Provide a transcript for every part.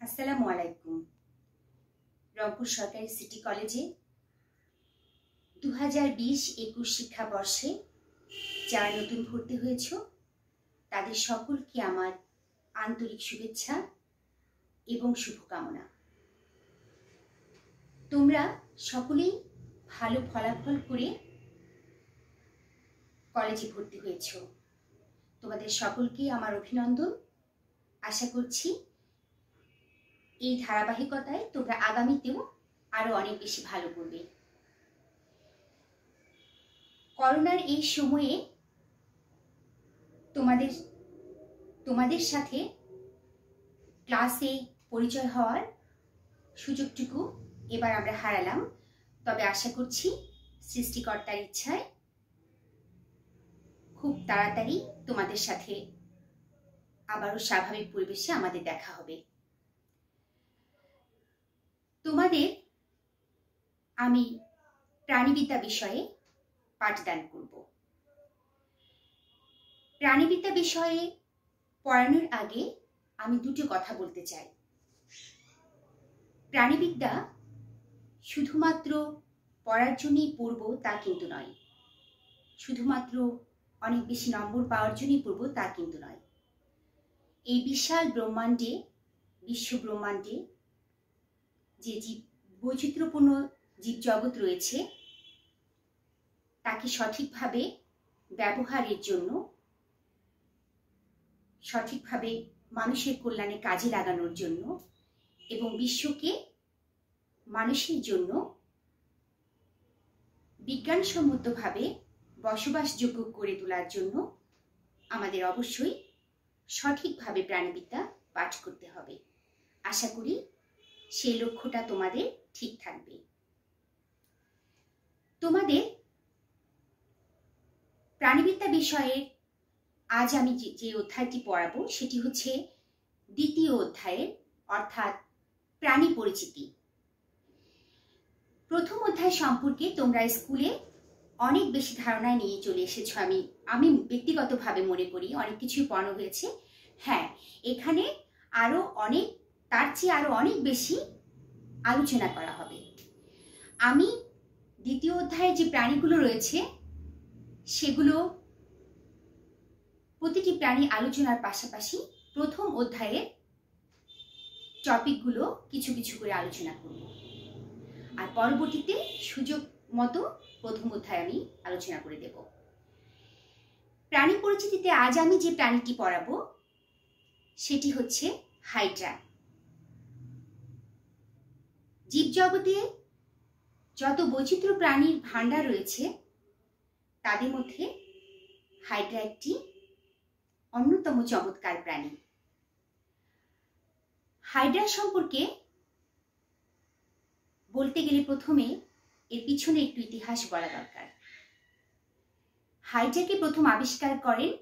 আসসালামু আলাইকুম। রংপুর সরকারি সিটি কলেজে 2020-21 শিক্ষাবর্ষে যারা নতুন ভর্তি হয়েছ তাদের সকলকে আমার আন্তরিক শুভেচ্ছা এবং শুভকামনা। তোমরা সকলেই ভালো ফলাফল করে কলেজে ভর্তি হয়েছ। তোমাদের সকলকে আমার অভিনন্দন। আশা করছি এই ধারাবাহিকতায় তোমরা আগামীতেও আরো অনেক বেশি ভালো করবে। করোনার এই সময়ে তোমাদের সাথে ক্লাসে পরিচয় হওয়ার সুযোগটুকু এবার আমরা হারালাম, তবে আশা করছি সৃষ্টিকর্তার ইচ্ছায় খুব তাড়াতাড়ি তোমাদের সাথে আবারও স্বাভাবিক পরিবেশে আমাদের দেখা হবে। তোমাদের আমি প্রাণীবিদ্যা বিষয়ে পাঠদান করব। প্রাণীবিদ্যা বিষয়ে পড়ানোর আগে আমি দুটো কথা বলতে চাই। প্রাণীবিদ্যা শুধুমাত্র পড়ার জন্যই পড়ব তা কিন্তু নয়, শুধুমাত্র অনেক বেশি নম্বর পাওয়ার জন্যই পড়ব তা কিন্তু নয়। এই বিশাল ব্রহ্মাণ্ডে, বিশ্ব ব্রহ্মাণ্ডে যে বৈচিত্র্যপূর্ণ জীবজগৎ রয়েছে তাকে সঠিকভাবে ব্যবহারের জন্য, সঠিকভাবে মানুষের কল্যাণে কাজে লাগানোর জন্য এবং বিশ্বকে মানুষের জন্য বিজ্ঞানসম্মতভাবে বসবাসযোগ্য করে তোলার জন্য আমাদের অবশ্যই সঠিকভাবে প্রাণীবিদ্যা পাঠ করতে হবে। আশা করি সেই লক্ষ্যটা তোমাদের ঠিক থাকবে। তোমাদের প্রাণীবিদ্যা বিষয়ে আজ আমি যে অধ্যায়টি পড়াবো সেটি হচ্ছে দ্বিতীয় অধ্যায়ের, অর্থাৎ প্রাণী পরিচিতি। প্রথম অধ্যায় সম্পর্কে তোমরা স্কুলে অনেক বেশি ধারণা নিয়ে চলে এসেছো। আমি ব্যক্তিগতভাবে মনে করি অনেক কিছুই পড়ানো হয়েছে। হ্যাঁ, এখানে তার চেয়ে আরো অনেক বেশি আলোচনা করা হবে। আমি দ্বিতীয় অধ্যায়ে যে প্রাণীগুলো রয়েছে সেগুলো প্রতিটি প্রাণী আলোচনার পাশাপাশি প্রথম অধ্যায়ের টপিকগুলো কিছু কিছু করে আলোচনা করব, আর পরবর্তীতে সুযোগ মতো প্রথম অধ্যায় আমি আলোচনা করে দেব। প্রাণী পরিচিতিতে আজ আমি যে প্রাণীটি পড়াবো সেটি হচ্ছে হাইড্রা। জীবজগতে যত বৈচিত্র্য প্রাণীর ভান্ডার রয়েছে তাদের মধ্যে হাইড্রা একটি অন্যতম চমৎকার প্রাণী। হাইড্রা সম্পর্কে বলতে গেলে প্রথমে এর পিছনে একটু ইতিহাস বলা দরকার। হাইড্রাকে প্রথম আবিষ্কার করেন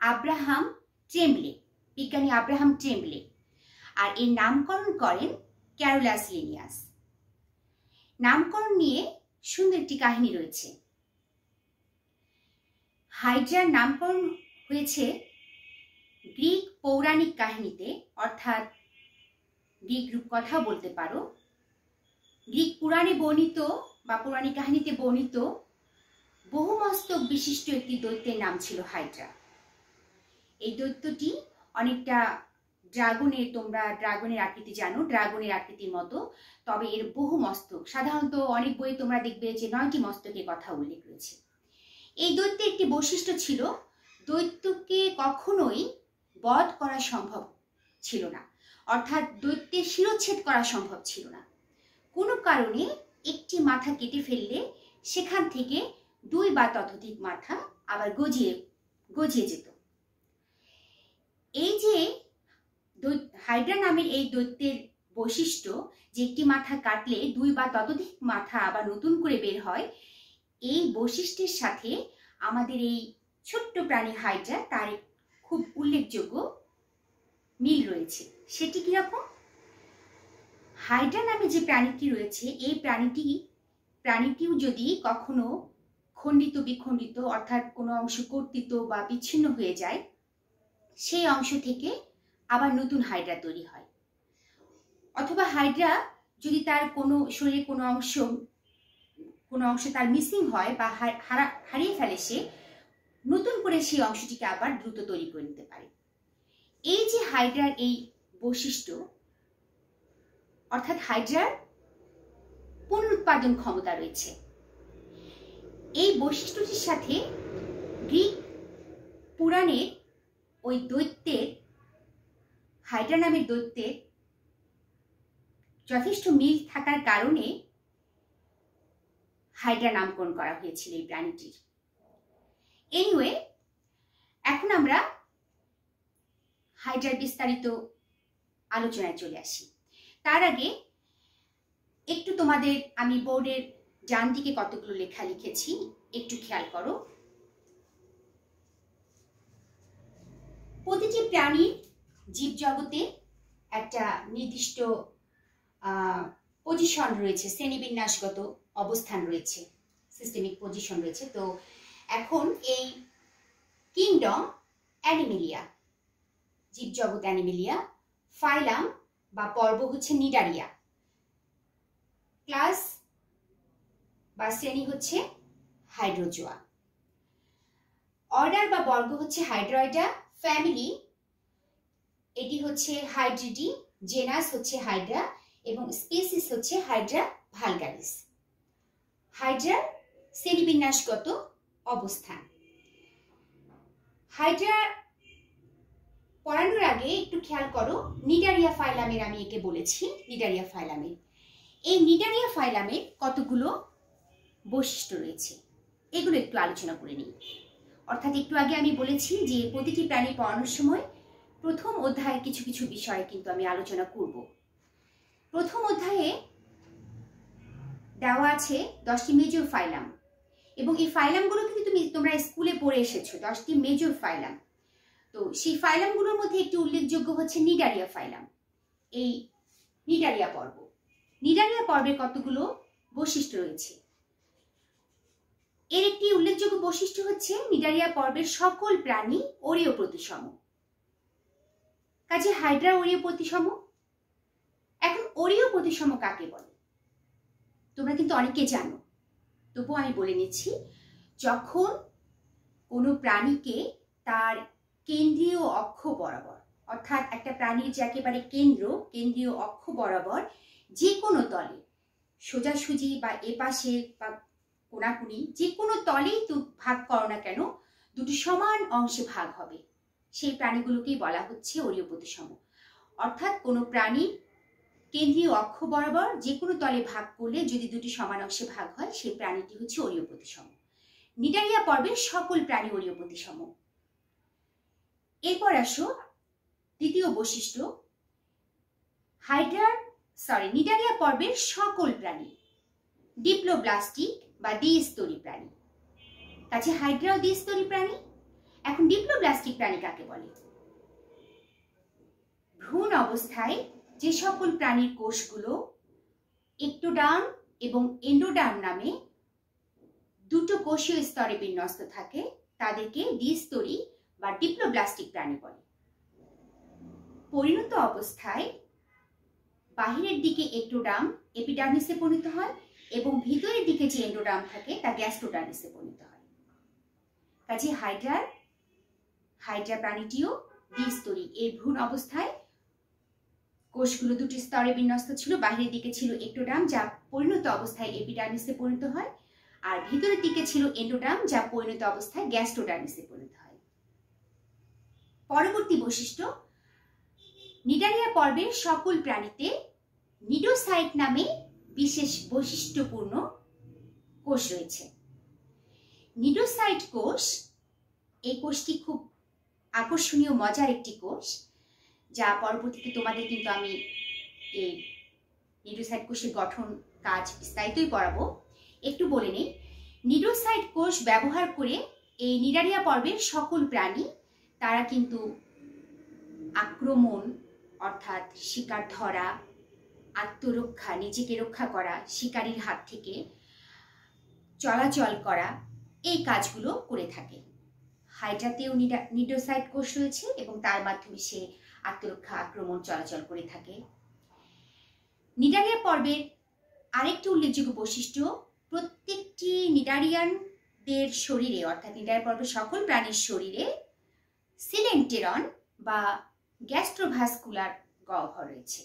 আব্রাহাম ট্রেমলে, বিজ্ঞানী আব্রাহাম ট্রেমলে, আর এর নামকরণ করেন ক্যারোলাস লিনিয়াস। নামকরণ নিয়ে সুন্দর একটি কাহিনী রয়েছে। হাইড্রার নামকরণ হয়েছে গ্রিক পৌরাণিক কাহিনীতে, অর্থাৎ গ্রিক রূপকথা বলতে পারো। গ্রিক পুরাণে বর্ণিত বা পৌরাণিক কাহিনীতে বর্ণিত বহুমস্তক বিশিষ্ট একটি দৈত্যের নাম ছিল হাইড্রা। এই দৈত্যটি অনেকটা তোমরা ড্রাগনের আকৃতি জানো, ড্রাগনের আকৃতির মতো, তবে এর বহু মস্তক। সাধারণত অনেক বই তোমরা দেখবে যে 9টি মস্তকের কথা উল্লেখ রয়েছে। এই দৈত্যের একটি বৈশিষ্ট্য ছিল, দৈত্যকে কখনোই বধ করা সম্ভব ছিল না, অর্থাৎ দৈত্যের শিরচ্ছেদ করা সম্ভব ছিল না। কোনো কারণে একটি মাথা কেটে ফেললে সেখান থেকে 2 বা ততোধিক মাথা আবার গজিয়ে যেত। এই যে হাইড্রা নামের এই দৈত্যের বৈশিষ্ট্য যে একটি মাথা কাটলে 2 বা ততোধিক মাথা আবার নতুন করে বের হয়, এই বৈশিষ্ট্যের সাথে আমাদের এই ছোট্ট প্রাণী হাইড্রা তার খুব উল্লেখযোগ্য মিল রয়েছে। সেটি কিরকম? হাইড্রা নামে যে প্রাণীটি রয়েছে এই প্রাণীটিও যদি কখনো খণ্ডিত বিখণ্ডিত, অর্থাৎ কোনো অংশ কর্তিত বা বিচ্ছিন্ন হয়ে যায়, সেই অংশ থেকে আবার নতুন হাইড্রা তৈরি হয়। অথবা হাইড্রা যদি তার কোনো শরীরে কোনো অংশ তার মিসিং হয় বা হারিয়ে ফেলে, সে নতুন করে সেই অংশটিকে আবার দ্রুত তৈরি করে নিতে পারে। এই যে হাইড্রার এই বৈশিষ্ট্য, অর্থাৎ হাইড্রার পুনরুৎপাদন ক্ষমতা রয়েছে, এই বৈশিষ্ট্যটির সাথে গ্রিক পুরাণের ওই দৈত্যের, হাইড্রা নামের দৈত্যের যথেষ্ট মিল থাকার কারণে হাইড্রা নামকরণ করা হয়েছিল এই প্রাণীটির। এনিওয়ে, এখন আমরা হাইড্রার বিস্তারিত আলোচনায় চলে আসি। তার আগে একটু তোমাদের আমি বোর্ডের ডান দিকে কতগুলো লেখা লিখেছি, একটু খেয়াল করো। প্রতিটি প্রাণীর জীবজগতে একটা নির্দিষ্ট পজিশন রয়েছে, শ্রেণীবিন্যাসগত অবস্থান রয়েছে, সিস্টেমিক পজিশন রয়েছে। তো এখন এই কিংডম অ্যানিমেলিয়া, জীবজগৎ অ্যানিমেলিয়া, ফাইলাম বা পর্ব হচ্ছে নিডারিয়া, ক্লাস বা শ্রেণী হচ্ছে হাইড্রোজোয়া, অর্ডার বা বর্গ হচ্ছে হাইড্রয়েডা, ফ্যামিলি এটি হচ্ছে হাইড্রিডি, জেনাস হচ্ছে হাইড্রা এবং স্পিসিস হচ্ছে হাইড্রা ভালগারিস। হাইড্রার শ্রেণীবিন্যাসগত অবস্থান। হাইড্রা পড়ানোর আগে একটু খেয়াল করো, নিডারিয়া ফাইলামের আমি একে বলেছি, নিডারিয়া ফাইলামের। এই নিডারিয়া ফাইলামের কতগুলো বৈশিষ্ট্য রয়েছে, এগুলো একটু আলোচনা করে নিই। অর্থাৎ একটু আগে আমি বলেছি যে প্রতিটি প্রাণী পড়ানোর সময় প্রথম অধ্যায়ে কিছু কিছু বিষয় কিন্তু আমি আলোচনা করব। প্রথম অধ্যায়ে দেওয়া আছে 10টি মেজর ফাইলাম, এবং এই ফাইলামগুলো কিন্তু তোমরা স্কুলে পড়ে এসেছো, 10টি মেজর ফাইলাম। তো সেই ফাইলামগুলোর মধ্যে একটি উল্লেখযোগ্য হচ্ছে নিডারিয়া ফাইলাম, এই নিডারিয়া পর্ব। নিডারিয়া পর্বের কতগুলো বৈশিষ্ট্য রয়েছে। এর একটি উল্লেখযোগ্য বৈশিষ্ট্য হচ্ছে নিডারিয়া পর্বের সকল প্রাণী অরীয় প্রতিসম। কাজে হাইড্রা অরীয় প্রতিসম। এখন অরীয় প্রতিসম কাকে বলে তোমরা কিন্তু অনেকে জানো, তবুও আমি বলে নিচ্ছি। যখন কোনো প্রাণীকে তার কেন্দ্রীয় অক্ষ বরাবর, অর্থাৎ একটা প্রাণীর যে একেবারে কেন্দ্রীয় অক্ষ বরাবর যে কোনো তলে, সোজাসুজি বা এপাশে বা কোনাকুনি, যে কোনো তলেই তো ভাগ করো না কেন, দুটি সমান অংশে ভাগ হবে, সেই প্রাণীগুলোকেই বলা হচ্ছে অরীয় প্রতিসম। অর্থাৎ কোনো প্রাণীর কেন্দ্রীয় অক্ষ বরাবর যে কোনো তলে ভাগ করলে যদি দুটি সমান অংশে ভাগ হয়, সেই প্রাণীটি হচ্ছে অরীয় প্রতিসম। নিডারিয়া পর্বের সকল প্রাণী অরীয় প্রতিসম। এরপর আসো দ্বিতীয় বৈশিষ্ট্য, নিডারিয়া পর্বের সকল প্রাণী ডিপ্লোব্লাস্টিক বা দ্বিস্তরী প্রাণী। কাছে হাইড্রাও দ্বিস্তরী প্রাণী। এখন ডিপ্লোব্লাস্টিক প্রাণী কাকে বলে? ভ্রূণ অবস্থায় যে সকল প্রাণীর কোষগুলো একটোডার্ম এবং এন্ডোডার্ম নামে দুটো কোষীয় স্তরে বিন্যস্ত থাকে, তাদেরকে দ্বিস্তরী বা ডিপ্লোব্লাস্টিক প্রাণী বলে। পরিণত অবস্থায় বাহিরের দিকে একটোডার্ম এপিডার্মিসে পরিণত হয় এবং ভিতরের দিকে যে এন্ডোডার্ম থাকে তা গ্যাস্ট্রোডার্মিসে পরিণত হয়। কাজে হাইড্রা প্রাণীটিও দ্বিস্তরী। এই ভ্রূণ অবস্থায় কোষগুলো দুটি স্তরে বিন্যস্ত ছিল, বাহিরের দিকে ছিল একটোডার্ম যা পরিণত অবস্থায় এপিডার্মিসে পরিণত হয়, আর ভিতরের দিকে ছিল এন্ডোডার্ম যা পরিণত অবস্থায় গ্যাস্ট্রোডার্মিসে পরিণত হয়। পরবর্তী বৈশিষ্ট্য, নিডারিয়া পর্বের সকল প্রাণীতে নিডোসাইট নামে বিশেষ বৈশিষ্ট্যপূর্ণ কোষ রয়েছে। নিডোসাইট কোষ, এই কোষটি খুব আকর্ষণীয় মজার একটি কোষ, যা পরবর্তীতে তোমাদের কিন্তু আমি এই নিডোসাইট কোষের গঠন কাজ বিস্তারিতই পড়াবো। একটু বলে নেই, নিডোসাইট কোষ ব্যবহার করে এই নিডারিয়া পর্বের সকল প্রাণী তারা কিন্তু আক্রমণ, অর্থাৎ শিকার ধরা, আত্মরক্ষা, নিজেকে রক্ষা করা, শিকারীর হাত থেকে চলাচল করা, এই কাজগুলো করে থাকে। হাইড্রাতেও নিডোসাইট কোষ রয়েছে এবং তার মাধ্যমে সে আত্মরক্ষা, আক্রমণ, চলাচল করে থাকে। নিডারিয়া পর্বের আরেকটি উল্লেখযোগ্য বৈশিষ্ট্য, প্রত্যেকটি নিডারিয়ানদের শরীরে অর্থাৎ নিডারিয়া পর্বের সকল প্রাণীর শরীরে সিলেন্টেরন বা গ্যাস্ট্রোভাস্কুলার গহ্বর রয়েছে।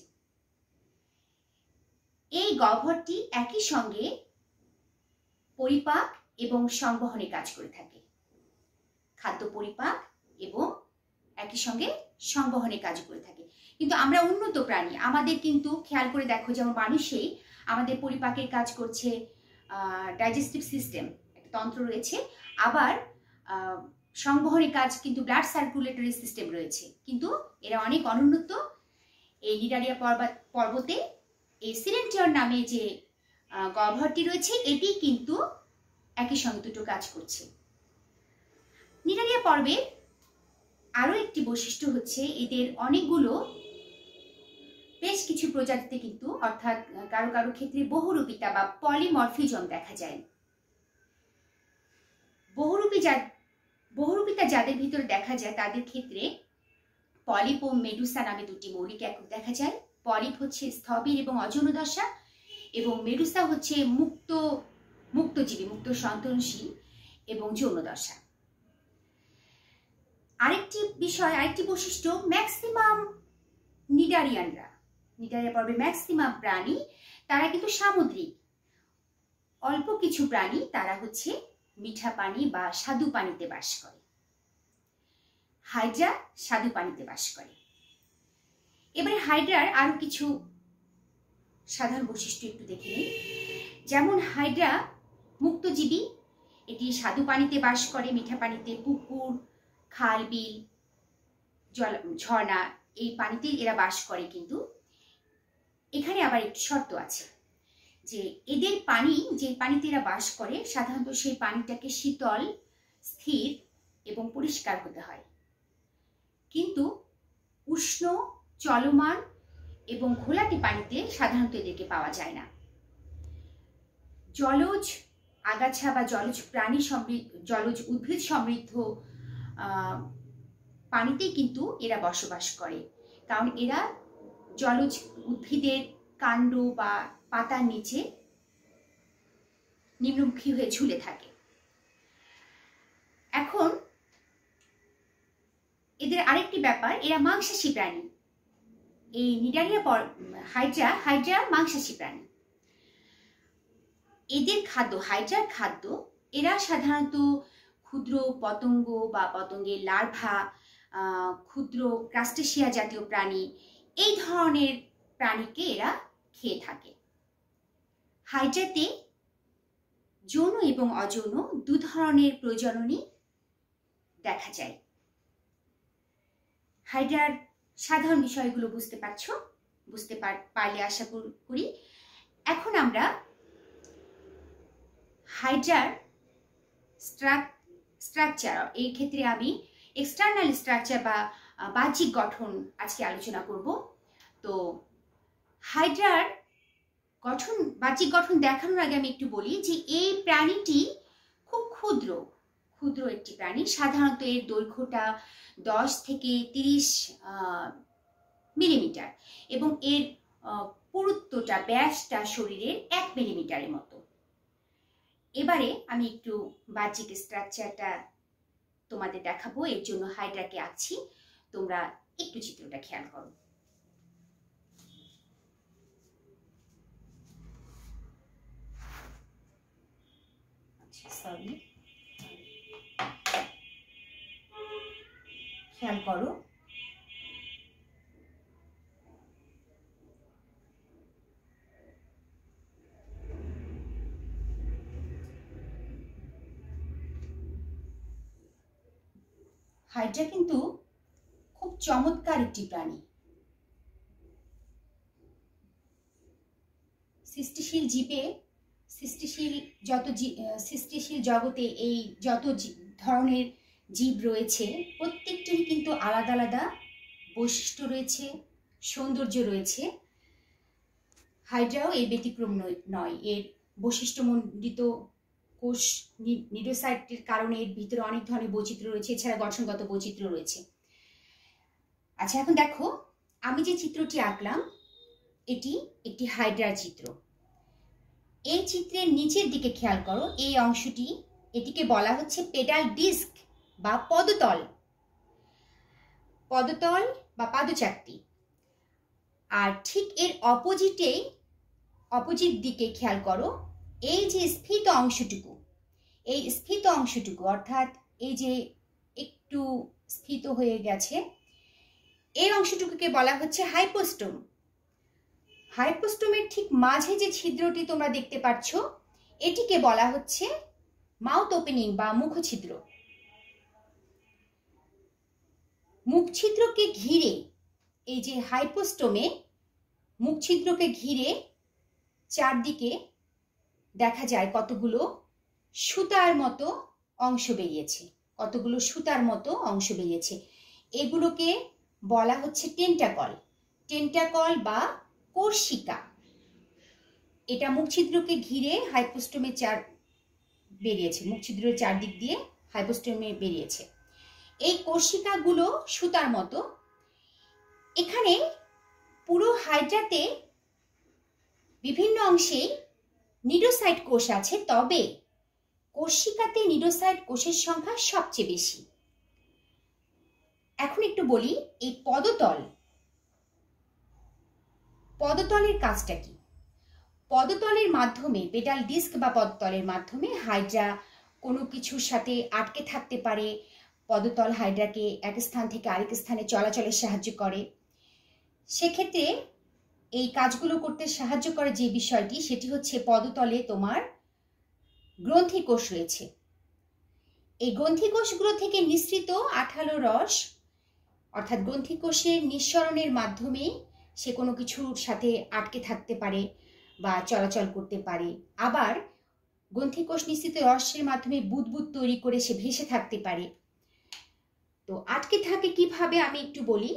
এই গহ্বরটি একই সঙ্গে পরিপাক এবং সংবহনে কাজ করে থাকে। খাদ্য পরিপাক এবং একই সঙ্গে সংবহনে কাজ করে থাকে। কিন্তু আমরা উন্নত প্রাণী, আমাদের কিন্তু খেয়াল করে দেখো, যেমন মানুষেই আমাদের পরিপাকের কাজ করছে ডাইজেস্টিভ সিস্টেম, একটা তন্ত্র রয়েছে, আবার সংবহনের কাজ কিন্তু ব্লাড সার্কুলেটরি সিস্টেম রয়েছে। কিন্তু এরা অনেক অনুন্নত। এই নিডারিয়া পর্বতে এই সিলেন্টিয়র নামে যে গহ্বরটি রয়েছে, এটি কিন্তু একই সঙ্গে দুটো কাজ করছে। নিডারিয়া পর্বের আরও একটি বৈশিষ্ট্য হচ্ছে এদের অনেকগুলো, বেশ কিছু প্রজাতিতে কিন্তু, অর্থাৎ কারো কারো ক্ষেত্রে বহুরূপিতা বা পলিমরফিজম দেখা যায়। বহুরূপিতা যাদের ভিতরে দেখা যায় তাদের ক্ষেত্রে পলিপ ও মেডুসা নামে দুটি মৌলিক একক দেখা যায়। পলিপ হচ্ছে স্থবির এবং অযৌন দশা, এবং মেডুসা হচ্ছে মুক্তজীবী, মুক্ত সন্তানশীল এবং যৌন দশা। আরেকটি বৈশিষ্ট্য, ম্যাক্সিমাম নিডারিয়া পর্বে ম্যাক্সিমাম প্রাণী তারা কিন্তু সামুদ্রিক। অল্প কিছু প্রাণী তারা হচ্ছে মিঠা পানি বা স্বাদু পানিতে বাস করে। হাইড্রা স্বাদু পানিতে বাস করে। এবারে হাইড্রার আরো কিছু সাধারণ বৈশিষ্ট্য একটু দেখে নিই। যেমন হাইড্রা মুক্তজীবী, এটি স্বাদু পানিতে বাস করে, মিঠা পানিতে, পুকুর, খাল, বিল, ঝর্ণা, এই পানিতে এরা বাস করে। কিন্তু এখানে আবার একটি শর্ত আছে যে এদের পানি, যে পানিতে এরা বাস করে, সাধারণত সেই পানিটাকে শীতল, স্থির এবং পরিষ্কার হতে হয়। কিন্তু উষ্ণ, চলমান এবং ঘোলাটে পানিতে সাধারণত এদেরকে পাওয়া যায় না। জলজ আগাছা বা জলজ উদ্ভিদ সমৃদ্ধ পানিতেই কিন্তু এরা বসবাস করে, কারণ এরা জলজ উদ্ভিদের কাণ্ড বা পাতার নিচে নিম্নমুখী হয়ে ঝুলে থাকে। এখন এদের আরেকটি ব্যাপার, এরা মাংসাশী প্রাণী। এই নিডারিয়া হাইড্রা মাংসাশী প্রাণী। এদের খাদ্য, হাইড্রার খাদ্য, এরা সাধারণত ক্ষুদ্র পতঙ্গ বা পতঙ্গের লার্ভা, ক্ষুদ্র ক্রাস্টেশিয়া জাতীয় প্রাণী, এই ধরনের প্রাণীকে এরা খেয়ে থাকে। হাইড্রাতে যৌন এবং অযৌন দু ধরনের প্রজননই দেখা যায়। হাইড্রার সাধারণ বিষয়গুলো বুঝতে পারলে আশা করি। এখন আমরা হাইড্রার স্ট্রাকচার, এই ক্ষেত্রে আমি এক্সটার্নাল স্ট্রাকচার বা বাহ্যিক গঠন আজকে আলোচনা করব। তো হাইড্রার বাহ্যিক গঠন দেখানোর আগে আমি একটু বলি যে এই প্রাণীটি খুব ক্ষুদ্র একটি প্রাণী। সাধারণত এর দৈর্ঘ্যটা 10 থেকে 30 মিলিমিটার এবং এর পুরুত্বটা, ব্যাসটা শরীরের 1 মিলিমিটারের মতো। এবারে আমি একটু বাহ্যিক স্ট্রাকচারটা তোমাদের দেখাবো। এর জন্য হাইড্রাকে আঁকছি, তোমরা একটু চিত্রটা খেয়াল করো। খেয়াল করো, হাইড্রা কিন্তু খুব চমৎকার একটি প্রাণী। সৃষ্টিশীল জগতে এই যত ধরনের জীব রয়েছে, প্রত্যেকটিরই কিন্তু আলাদা আলাদা বৈশিষ্ট্য রয়েছে, সৌন্দর্য রয়েছে। হাইড্রাও এই ব্যতিক্রম নয়। এর বৈশিষ্ট্যমণ্ডিত কোষ নিউরোসাইটের কারণে এর ভিতরে অনেক ধরনের বৈচিত্র্য রয়েছে, এছাড়া গঠনগত বৈচিত্র্য রয়েছে। আচ্ছা, এখন দেখো আমি যে চিত্রটি আঁকলাম, এটি একটি হাইড্রার চিত্র। এই চিত্রের নিচের দিকে খেয়াল করো, এই অংশটি, এটিকে বলা হচ্ছে পেডাল ডিস্ক বা পদতল, পদতল বা পাদচাকতি। আর ঠিক এর অপোজিট দিকে খেয়াল করো, এই যে স্ফীত অংশটুকু, এই স্ফীত অংশটুকু অর্থাৎ এই যে একটু স্ফীত হয়ে গেছে, এই অংশটুকুকে বলা হচ্ছে হাইপোস্টোম। হাইপোস্টোমের ঠিক মাঝে যে ছিদ্রটি তোমরা দেখতে পাচ্ছ, এটিকে বলা হচ্ছে মাউথ ওপেনিং বা মুখছিদ্র। মুখছিদ্রকে ঘিরে, এই যে হাইপোস্টোমে মুখছিদ্রকে ঘিরে চারদিকে দেখা যায় কতগুলো সুতার মতো অংশ বেরিয়েছে, কতগুলো সুতার মতো অংশ বেরিয়েছে। এগুলোকে বলা হচ্ছে টেন্টাকল, টেন্টাকল বা কোর্সিকা। এটা মুখছিদ্রকে ঘিরে হাইপোস্টোমে বেরিয়েছে, মুখছিদ্রের চারদিক দিয়ে হাইপোস্টোমে বেরিয়েছে। এই কোর্সিকাগুলো সুতার মতো। এখানে পুরো হাইড্রাতে বিভিন্ন অংশে নিডোসাইট কোষ আছে, তবে কোর্সিকাতে নিডোসাইট কোষের সংখ্যা সবচেয়ে বেশি। এখন একটু বলি, এই পদতলের কাজটা কি? পদতলের মাধ্যমে, পেডাল ডিস্ক বা পদতলের মাধ্যমে হাইড্রা কোনো কিছুর সাথে আটকে থাকতে পারে। পদতল হাইড্রাকে এক স্থান থেকে আরেক স্থানে চলাচলে সাহায্য করে। সেক্ষেত্রে এই কাজগুলো করতে সাহায্য করে যে বিষয়টি, সেটি হচ্ছে পদতলে তোমার গ্রন্থিকোষ রয়েছে। এই গ্রন্থিকোষগুলো থেকে নিঃসৃত আঠালো রস, অর্থাৎ গ্রন্থিকোষের নিঃসরণের মাধ্যমে সে কোনো কিছুর সাথে আটকে থাকতে পারে বা চলাচল করতে পারে। আবার গ্রন্থিকোষ নিঃসৃত রসের মাধ্যমে বুদবুদ তৈরি করে সে ভেসে থাকতে পারে। তো আটকে থাকে কিভাবে আমি একটু বলি।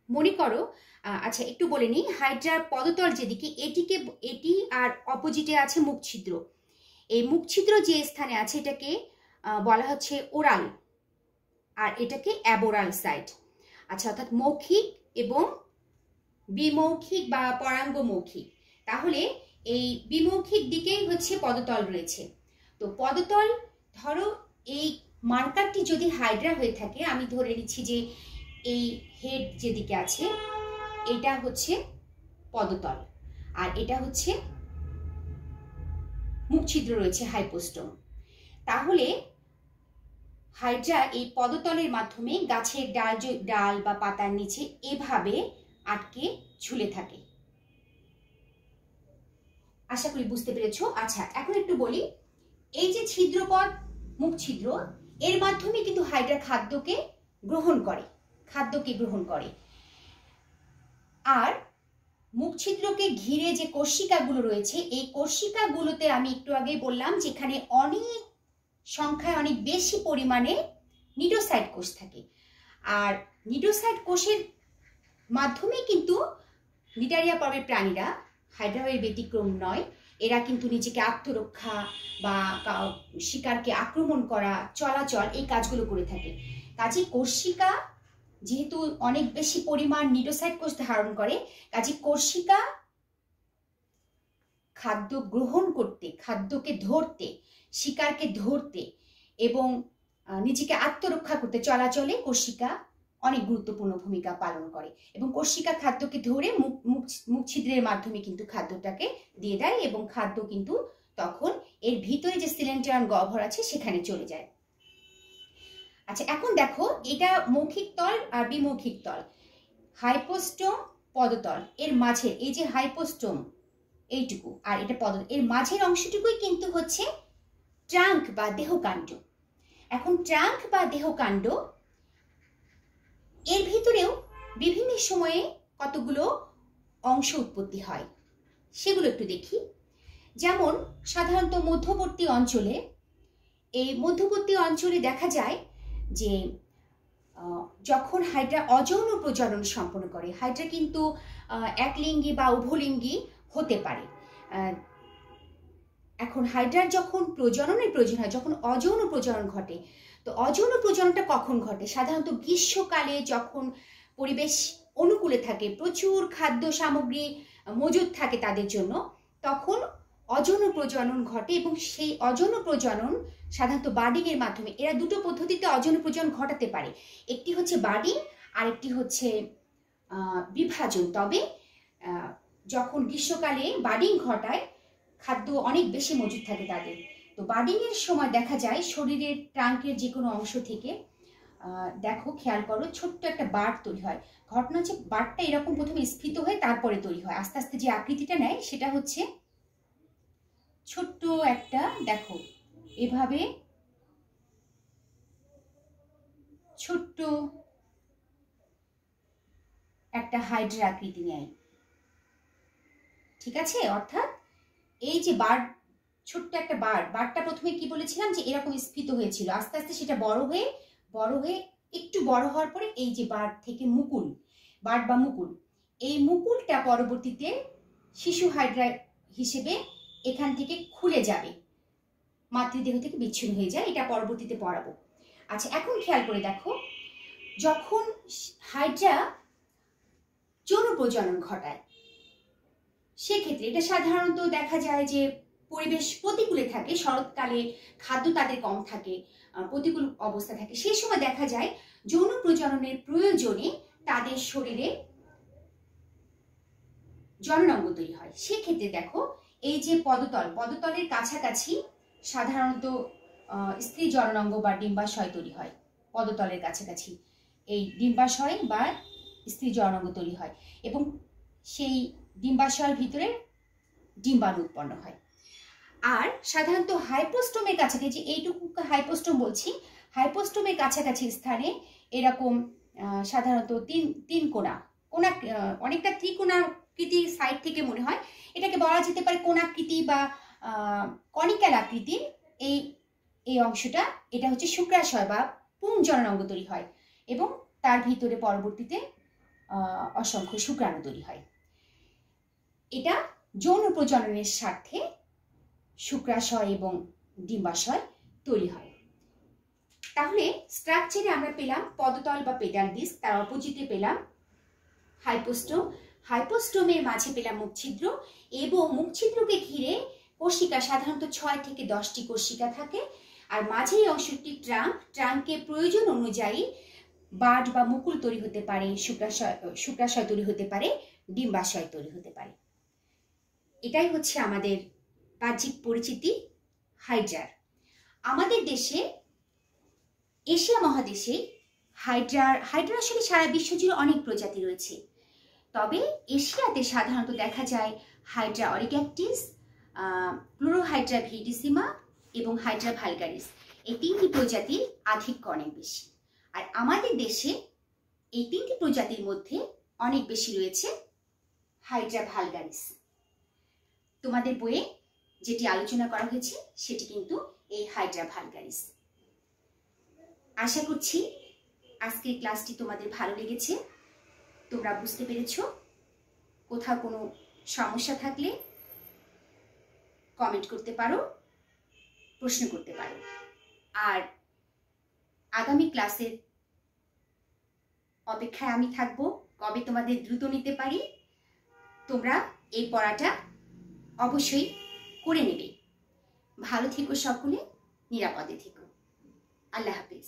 মনে করো, আচ্ছা একটু বলে নিই, হাইড্রার পদতল যেদিকে, এটি আর অপোজিটে আছে মুখছিদ্র। এই মুখছিদ্র যে স্থানে আছে এটাকে বলা হচ্ছে ওরাল, আর এটাকে অ্যাবোরাল সাইট। আচ্ছা, অর্থাৎ মৌখিক এবং বিমৌখিক বা পরাঙ্গমৌখিক। তাহলে এই বিমৌখিক দিকেই হচ্ছে পদতল রয়েছে। তো পদতল, ধরো এই মার্কারটি যদি হাইড্রা হয়ে থাকে, আমি ধরে নিচ্ছি যে এই হেড যেদিকে আছে এটা হচ্ছে পদতল, আর এটা হচ্ছে মুখছিদ্র রয়েছে হাইপোস্টোম। তাহলে হাইড্রা এই পদতলের মাধ্যমে গাছের ডাল বা পাতার নিচে এভাবে আটকে ঝুলে থাকে। আশা করি বুঝতে পেরেছো। আচ্ছা, এখন একটু বলি, এই যে ছিদ্রপদ মুখছিদ্র, এর মাধ্যমে কিন্তু হাইড্রা খাদ্যকে গ্রহণ করে। আর মুখছিদ্রকে ঘিরে যে কোর্সিকাগুলো রয়েছে, এই কোর্সিকাগুলোতে আমি একটু আগে বললাম যেখানে অনেক সংখ্যায়, অনেক বেশি পরিমাণে নিডোসাইট কোষ থাকে। আর নিডোসাইট কোষের মাধ্যমে কিন্তু নিটারিয়া পর্বের প্রাণীরা, হাইড্রার ব্যতিক্রম নয়, এরা কিন্তু নিজেকে আত্মরক্ষা বা শিকারকে আক্রমণ করা, চলাচল, এই কাজগুলো করে থাকে। কাজে কোর্সিকা যেহেতু অনেক বেশি পরিমাণ নিডোসাইট কোষ ধারণ করে, কাজে কোর্সিকা খাদ্য গ্রহণ করতে, খাদ্যকে ধরতে, শিকারকে ধরতে এবং নিজেকে আত্মরক্ষা করতে চলাচলে কোর্সিকা অনেক গুরুত্বপূর্ণ ভূমিকা পালন করে। এবং কোর্সিকা খাদ্যকে ধরে মুখছিদ্রের মাধ্যমে কিন্তু খাদ্যটাকে দিয়ে দেয়, এবং খাদ্য কিন্তু তখন এর ভিতরে যে সিলেন্টারন গহ্বর আছে সেখানে চলে যায়। আচ্ছা, এখন দেখো, এটা মৌখিক তল আর বিমৌখিক তল। হাইপোস্টোম, পদতল, এর মাঝে এই যে হাইপোস্টোম এইটুকু, আর এটা পদতল, এর মাঝের অংশটুকুই কিন্তু হচ্ছে ট্রাঙ্ক বা দেহকাণ্ড। এখন ট্রাঙ্ক বা দেহকাণ্ড, এর ভিতরেও বিভিন্ন সময়ে কতগুলো অংশ উৎপত্তি হয়, সেগুলো একটু দেখি। যেমন সাধারণত মধ্যবর্তী অঞ্চলে, এই মধ্যবর্তী অঞ্চলে দেখা যায় যে যখন হাইড্রা অযৌন প্রজনন সম্পন্ন করে, হাইড্রা কিন্তু একলিঙ্গী বা উভলিঙ্গী হতে পারে। এখন হাইড্রার যখন প্রজননের প্রয়োজন হয়, যখন অযৌন প্রজনন ঘটে, তো অযৌন প্রজননটা কখন ঘটে? সাধারণত গ্রীষ্মকালে, যখন পরিবেশ অনুকূলে থাকে, প্রচুর খাদ্য সামগ্রী মজুদ থাকে তাদের জন্য, তখন অযৌন প্রজনন ঘটে এবং সেই অযৌন প্রজনন সাধারণত বার্ডিং এর মাধ্যমে, এরা দুটো পদ্ধতিতে অযৌন প্রজনন ঘটাতে পারে, একটি হচ্ছে বার্ডিং আর একটি হচ্ছে বিভাজন। তবে যখন গ্রীষ্মকালে বার্ডিং ঘটায় খাদ্য অনেক বেশি মজুদ থাকে তাদের, তো বার্ডিং এর সময় দেখা যায় শরীরের ট্রাঙ্কের যে কোনো অংশ থেকে দেখো খেয়াল করো ছোট্ট একটা বার্ড তৈরি হয়। ঘটনা হচ্ছে বার্ডটা এরকম প্রথমে স্ফীত হয়ে তারপরে তৈরি হয়, আস্তে আস্তে যে আকৃতিটা নেয় সেটা হচ্ছে ছোট্ট একটা, দেখো এভাবে ছোট্ট একটা হাইড্রা আকৃতি নেয়, ঠিক আছে। অর্থাৎ এই যে বার্ড, ছোট্ট একটা বার্ডটা প্রথমে কি বলেছিলাম যে এরকম স্ফীত হয়েছিল, আস্তে আস্তে সেটা বড় হয়ে একটু বড় হওয়ার পরে এই যে বার্ড থেকে মুকুল, বার্ড বা মুকুল, এই মুকুলটা পরবর্তীতে শিশু হাইড্রা হিসেবে এখান থেকে খুলে যাবে, মাতৃদেহ থেকে বিচ্ছিন্ন হয়ে যায়, এটা পরবর্তীতে পড়াবো। আচ্ছা, এখন খেয়াল করে দেখো, যখন হাইড্রা যৌন প্রজনন ঘটায় সেক্ষেত্রে এটা সাধারণত দেখা যায় যে পরিবেশ প্রতিকূলে থাকে, শরৎকালে খাদ্য তাদের কম থাকে, প্রতিকূল অবস্থা থাকে, সেই সময় দেখা যায় যৌন প্রজননের প্রয়োজনে তাদের শরীরে জননাঙ্গ তৈরি হয়। সেক্ষেত্রে দেখো এই যে পদতলের কাছাকাছি সাধারণত স্ত্রী জননাঙ্গ বা ডিম্বাশয় তৈরি হয়, পদতলের কাছাকাছি এই ডিম্বাশয় বা স্ত্রী জননাঙ্গ তৈরি হয় এবং সেই ডিম্বাশয়ের ভিতরে ডিম্বাণু উৎপন্ন হয়। আর সাধারণত হাইপোস্টোমের কাছাকাছি, এইটুকু হাইপোস্টোম বলছি, হাইপোস্টোমের কাছাকাছি স্থানে এরকম সাধারণত তিন কোণা অনেকটা ত্রিকোণাকৃতির সাইড থেকে মনে হয়, এটাকে বলা যেতে পারে কোণাকৃতি বা কনিক্যাল আকৃতির এই অংশটা, এটা হচ্ছে শুক্রাশয় বা পুংজননাঙ্গ তৈরি হয় এবং তার ভিতরে পরবর্তীতে অসংখ্য শুক্রাণু তৈরি হয়। এটা যৌন প্রজননের স্বার্থে শুক্রাশয় এবং ডিম্বাশয় তৈরি হয়। তাহলে স্ট্রাকচারে আমরা পেলাম পদতল বা পেডাল ডিস্ক, তার অপোজিটে পেলাম হাইপোস্টোম, হাইপোস্টোমের মাঝে পেলাম মুখছিদ্র এবং মুখছিদ্রকে ঘিরে কোষিকা, সাধারণত 6 থেকে 10টি কোষিকা থাকে, আর মাঝে এই অংশটি ট্রাঙ্কে প্রয়োজন অনুযায়ী বার্ড বা মুকুল তৈরি হতে পারে, শুক্রাশয় তৈরি হতে পারে, ডিম্বাশয় তৈরি হতে পারে। এটাই হচ্ছে আমাদের বাহ্যিক পরিচিতি হাইড্রার। আমাদের দেশে, এশিয়া মহাদেশে হাইড্রা আসলে সারা বিশ্ব জুড়ে অনেক প্রজাতি রয়েছে, তবে এশিয়াতে সাধারণত দেখা যায় হাইড্রা অরিক্যাকটিস, ক্লোরোহাইড্রা ভিরিডিসিমা এবং হাইড্রা ভালগারিস, এই 3টি প্রজাতির আধিক্য অনেক বেশি। আর আমাদের দেশে এই 3টি প্রজাতির মধ্যে অনেক বেশি রয়েছে হাইড্রা ভালগারিস। তোমাদের বইয়ে যেটি আলোচনা করা হয়েছে সেটি কিন্তু এই হাইড্রা ভালগারিস। আশা করছি আজকের ক্লাসটি তোমাদের ভালো লেগেছে, তোমরা বুঝতে পেরেছো। কোথাও কোনো সমস্যা থাকলে কমেন্ট করতে পারো, প্রশ্ন করতে পারো। আর আগামী ক্লাসের অপেক্ষায় আমি থাকব, কবে তোমাদের দ্রুত নিতে পারি। তোমরা এই পড়াটা অবশ্যই করে নেবে। ভালো থেকো সকলে, নিরাপদে থেকো। আল্লাহ হাফেজ।